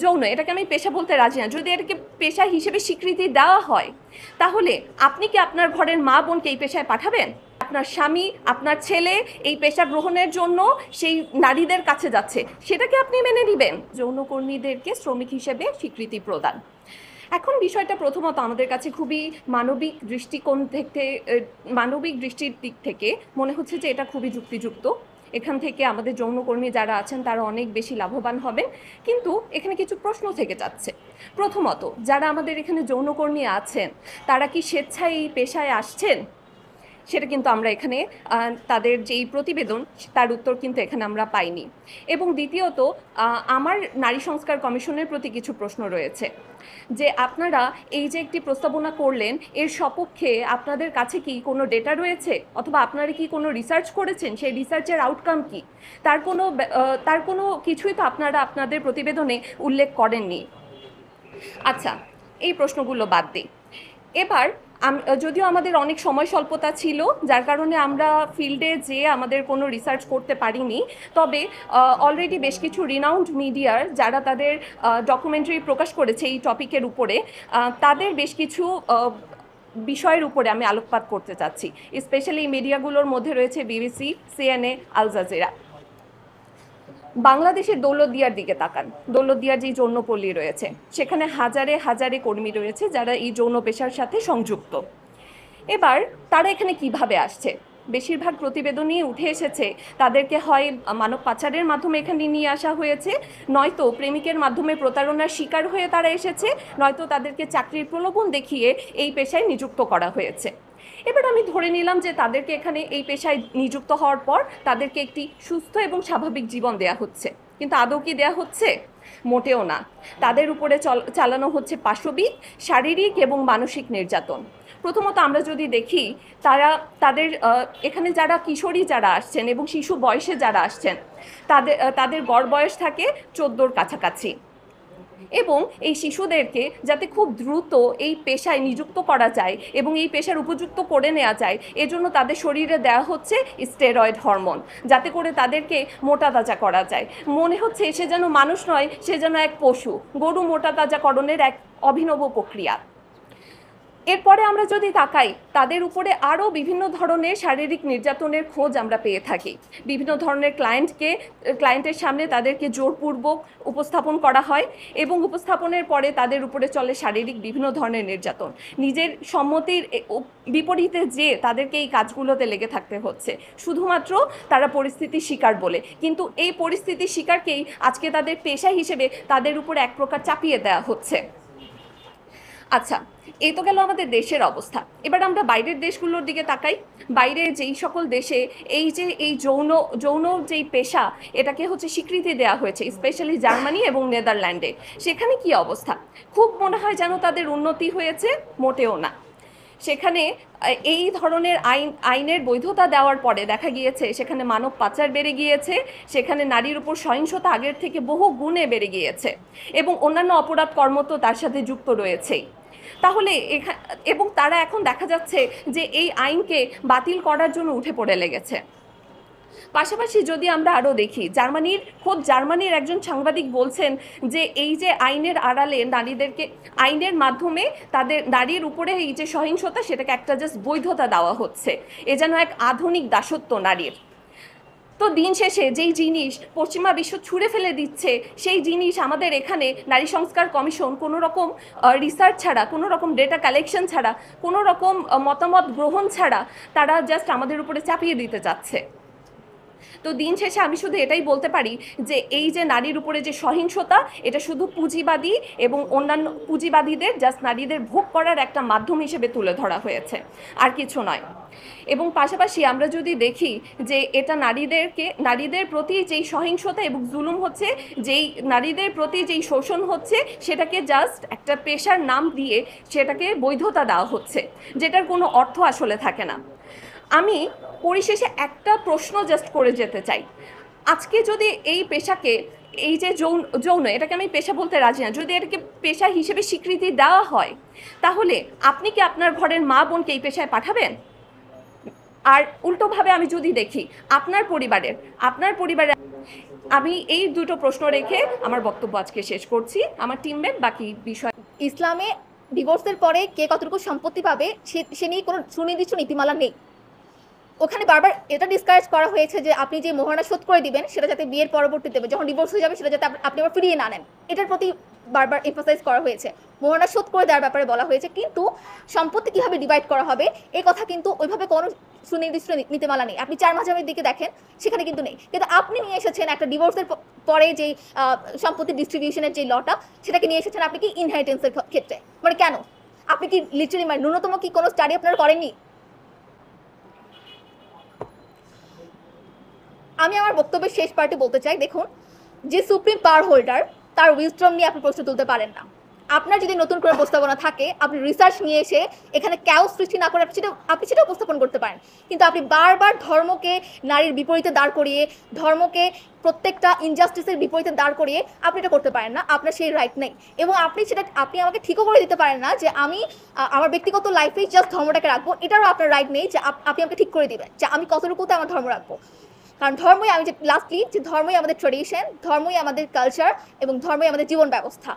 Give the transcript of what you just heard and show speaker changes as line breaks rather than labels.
যৌন এটাকে আমি পেশা বলতে রাজি না। যদি এটাকে পেশা হিসেবে স্বীকৃতি দেওয়া হয়, তাহলে আপনি কি আপনার ঘরের মা বোনকে এই পেশায় পাঠাবেন? আপনার স্বামী, আপনার ছেলে এই পেশা গ্রহণের জন্য সেই নারীদের কাছে যাচ্ছে, সেটাকে আপনি মেনে নেবেন? যৌনকর্মীদেরকে শ্রমিক হিসেবে স্বীকৃতি প্রদান। এখন বিষয়টা প্রথমত আমাদের কাছে খুবই মানবিক দৃষ্টিকোণ থেকে, মানবিক দৃষ্টির দিক থেকে মনে হচ্ছে যে এটা খুবই যুক্তিযুক্ত। এখান থেকে আমাদের যৌনকর্মী যারা আছেন তারা অনেক বেশি লাভবান হবেন। কিন্তু এখানে কিছু প্রশ্ন থেকে যাচ্ছে। প্রথমত, যারা আমাদের এখানে যৌনকর্মী আছেন তারা কি স্বেচ্ছায় এই পেশায় আসছেন? সেটা কিন্তু আমরা এখানে তাদের যেই প্রতিবেদন তার উত্তর কিন্তু এখানে আমরা পাইনি। এবং দ্বিতীয়ত, আমার নারী সংস্কার কমিশনের প্রতি কিছু প্রশ্ন রয়েছে যে আপনারা এই যে একটি প্রস্তাবনা করলেন, এর সপক্ষে আপনাদের কাছে কি কোনো ডেটা রয়েছে, অথবা আপনারা কি কোনো রিসার্চ করেছেন? সেই রিসার্চের আউটকাম কি? তার কোনো কিছুই তো আপনারা আপনাদের প্রতিবেদনে উল্লেখ করেননি। আচ্ছা, এই প্রশ্নগুলো বাদ দিই। এবার যদিও আমাদের অনেক সময় স্বল্পতা ছিল, যার কারণে আমরা ফিল্ডে যেয়ে আমাদের কোনো রিসার্চ করতে পারিনি, তবে অলরেডি বেশ কিছু রিনাউন্ড মিডিয়ার যারা তাদের ডকুমেন্টারি প্রকাশ করেছে এই টপিকের উপরে, তাদের বেশ কিছু বিষয়ের উপরে আমি আলোকপাত করতে চাচ্ছি। স্পেশালি এই মিডিয়াগুলোর মধ্যে রয়েছে বিবিসি, সিএনএ, আল জাজিরা। বাংলাদেশের দৌলতদিয়ার দিকে তাকান। দৌলতদিয়ার যে যৌনপল্লী রয়েছে, সেখানে হাজারে হাজারে কর্মী রয়েছে যারা এই যৌন পেশার সাথে সংযুক্ত। এবার তারা এখানে কিভাবে আসছে? বেশিরভাগ প্রতিবেদনই উঠে এসেছে তাদেরকে হয় মানব পাচারের মাধ্যমে এখানে নিয়ে আসা হয়েছে, নয়তো প্রেমিকের মাধ্যমে প্রতারণার শিকার হয়ে তারা এসেছে, নয়তো তাদেরকে চাকরির প্রলোভন দেখিয়ে এই পেশায় নিযুক্ত করা হয়েছে। এবার আমি ধরে নিলাম যে তাদেরকে এখানে এই পেশায় নিযুক্ত হওয়ার পর তাদেরকে একটি সুস্থ এবং স্বাভাবিক জীবন দেয়া হচ্ছে, কিন্তু আদৌ কি দেয়া হচ্ছে? মোটেও না। তাদের উপরে চালানো হচ্ছে পাশবিক, শারীরিক এবং মানসিক নির্যাতন। প্রথমত আমরা যদি দেখি, তাদের এখানে যারা কিশোরী যারা আসছেন এবং শিশু বয়সে যারা আসছেন, তাদের গড় বয়স থাকে 14-র কাছাকাছি। এবং এই শিশুদেরকে যাতে খুব দ্রুত এই পেশায় নিযুক্ত করা যায় এবং এই পেশার উপযুক্ত করে নেওয়া যায়, এজন্য তাদের শরীরে দেওয়া হচ্ছে স্টেরয়েড হরমোন, যাতে করে তাদেরকে মোটা তাজা করা যায়। মনে হচ্ছে সে যেন মানুষ নয়, সে যেন এক পশু। গরু মোটা তাজাকরণের এক অভিনব প্রক্রিয়া। এরপরে আমরা যদি তাকাই, তাদের উপরে আরও বিভিন্ন ধরনের শারীরিক নির্যাতনের খোঁজ আমরা পেয়ে থাকি। বিভিন্ন ধরনের ক্লায়েন্টের সামনে তাদেরকে জোরপূর্বক উপস্থাপন করা হয় এবং উপস্থাপনের পরে তাদের উপরে চলে শারীরিক বিভিন্ন ধরনের নির্যাতন। নিজের সম্মতির বিপরীতে যে তাদেরকে এই কাজগুলোতে লেগে থাকতে হচ্ছে, শুধুমাত্র তারা পরিস্থিতির শিকার বলে। কিন্তু এই পরিস্থিতির শিকারকেই আজকে তাদের পেশা হিসেবে তাদের উপরে এক প্রকার চাপিয়ে দেওয়া হচ্ছে। আচ্ছা, এই তো গেল আমাদের দেশের অবস্থা। এবার আমরা বাইরের দেশগুলোর দিকে তাকাই। বাইরে যেই সকল দেশে এই যে এই যৌন যেই পেশা, এটাকে হচ্ছে স্বীকৃতি দেওয়া হয়েছে, স্পেশালি জার্মানি এবং নেদারল্যান্ডে, সেখানে কি অবস্থা? খুব মনে হয় যেন তাদের উন্নতি হয়েছে, মোটেও না। সেখানে এই ধরনের আইনের বৈধতা দেওয়ার পরে দেখা গিয়েছে সেখানে মানব পাচার বেড়ে গিয়েছে, সেখানে নারীর উপর সহিংসতা আগের থেকে বহু গুণে বেড়ে গিয়েছে, এবং অন্যান্য অপরাধ কর্ম তো তার সাথে যুক্ত রয়েছেই। তাহলে এবং তারা এখন দেখা যাচ্ছে যে এই আইনকে বাতিল করার জন্য উঠে পড়ে লেগেছে। পাশাপাশি যদি আমরা আরও দেখি, জার্মানির একজন সাংবাদিক বলছেন যে এই যে আইনের আড়ালে আইনের মাধ্যমে তাদের নারীর উপরে এই যে সহিংসতা, সেটাকে একটা জাস্ট বৈধতা দেওয়া হচ্ছে, এ যেন এক আধুনিক দাসত্ব নারীর। তো দিন শেষে যেই জিনিস পশ্চিমা বিশ্ব ছুঁড়ে ফেলে দিচ্ছে, সেই জিনিস আমাদের এখানে নারী সংস্কার কমিশন কোনো রকম রিসার্চ ছাড়া, কোনো রকম ডেটা কালেকশন ছাড়া, কোনো রকম মতামত গ্রহণ ছাড়া তারা জাস্ট আমাদের উপরে চাপিয়ে দিতে চাচ্ছে। তো দিন শেষে আমি শুধু এটাই বলতে পারি যে এই যে নারীর উপরে যে সহিংসতা, এটা শুধু পুঁজিবাদী এবং অন্যান্য পুঁজিবাদীদের জাস্ট নারীদের ভোগ করার একটা মাধ্যম হিসেবে তুলে ধরা হয়েছে, আর কিছু নয়। এবং পাশাপাশি আমরা যদি দেখি যে এটা নারীদের প্রতি যেই সহিংসতা এবং জুলুম হচ্ছে, যেই নারীদের প্রতি যেই শোষণ হচ্ছে, সেটাকে জাস্ট একটা পেশার নাম দিয়ে সেটাকে বৈধতা দেওয়া হচ্ছে, যেটার কোনো অর্থ আসলে থাকে না। আমি পরিশেষে একটা প্রশ্ন জাস্ট করে যেতে চাই। আজকে যদি এই পেশাকে, এই যে যৌন এটাকে আমি পেশা বলতে রাজি না, যদি এটাকে পেশা হিসেবে স্বীকৃতি দেওয়া হয়, তাহলে আপনি কি আপনার ঘরের মা বোনকে এই পেশায় পাঠাবেন? আর উল্টোভাবে আমি যদি দেখি, আপনার পরিবারের আমি এই দুটো প্রশ্ন রেখে আমার বক্তব্য আজকে শেষ করছি। আমার টিমমেট বাকি বিষয়।
ইসলামে ডিভোর্সের পরে কে কতটুকু সম্পত্তি পাবে সে নিয়ে কোনো সুনির্দিষ্ট নীতিমালা নেই। ওখানে বারবার এটা ডিসকারেজ করা হয়েছে যে আপনি যে মোহরানা শোধ করে দিবেন সেটা যাতে বিয়ের পরবর্তীতে যখন ডিভোর্স হয়ে যাবে সেটা যাতে আপনি আবার ফিরিয়ে না নেন, এটার প্রতি বারবার এমফাসাইজ করা হয়েছে। মোহরানা শোধ করে দেওয়ার ব্যাপারে বলা হয়েছে, কিন্তু সম্পত্তি কীভাবে ডিভাইড করা হবে এই কথা কিন্তু ওইভাবে কোনো সুনির্দিষ্ট নীতিমালা নেই। আপনি 4 মাঝাবের দিকে দেখেন, সেখানে কিন্তু নেই। কিন্তু আপনি নিয়ে এসেছেন একটা ডিভোর্সের পরে যেই সম্পত্তি ডিস্ট্রিবিউশনের যে লটা, সেটাকে নিয়ে এসেছেন আপনি কি ইনহেরিটেন্সের ক্ষেত্রে। মানে কেন? আপনি কি লিটারালি মানে ন্যূনতম কি কোনো স্টাডি আপনারা করেননি? আমি আমার বক্তব্যের শেষ পার্টে বলতে চাই, দেখুন, যে সুপ্রিম পাওয়ার হোল্ডার তার উইজডম নিয়ে আপনি প্রশ্ন তুলতে পারেন না। আপনার যদি নতুন করে প্রস্তাবনা থাকে, আপনি রিসার্চ নিয়ে এসে এখানে ক্যাও সৃষ্টি না করে আপনি সেটা উপস্থাপন করতে পারেন। কিন্তু আপনি বারবার ধর্মকে নারীর বিপরীতে দাঁড় করিয়ে, ধর্মকে প্রত্যেকটা ইনজাস্টিসের বিপরীতে দাঁড় করিয়ে আপনি এটা করতে পারেন না। আপনার সেই রাইট নেই। এবং আপনি আমাকে ঠিকও করে দিতে পারেন না যে আমি আমার ব্যক্তিগত লাইফেই জাস্ট ধর্মটাকে রাখবো, এটারও আপনার রাইট নেই যে আপনি আমাকে ঠিক করে দিবেন যে আমি কতটুকুতে আমার ধর্ম রাখবো। কারণ ধর্মই, আমি যে লাস্টলি যে ধর্মই আমাদের ট্রেডিশন, ধর্মই আমাদের কালচার এবং ধর্মই আমাদের জীবন ব্যবস্থা।